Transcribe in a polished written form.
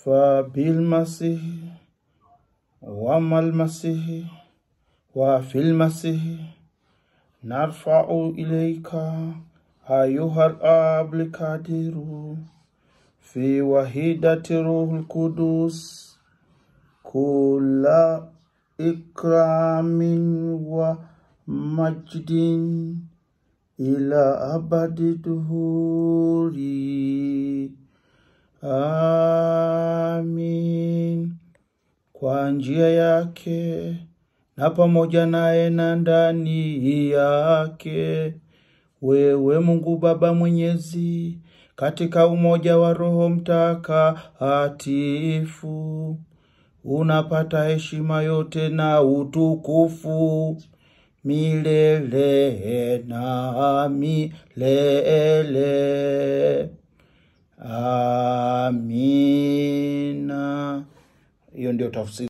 فبالمسيح ومع المسيح وفي المسيح نرفع إليك أيها الآب القدير في وحدة روح القدس كل إكرام ومجد إلى أبد الدهور. Amin. Kwa njia yake na pamoja naye na ndani yake, wewe Mungu Baba Mwenyezi, katika umoja wa Roho Mtakatifu, unapata heshima yote na utukufu milele na milele. Amina. Hiyo ndio tafsiri.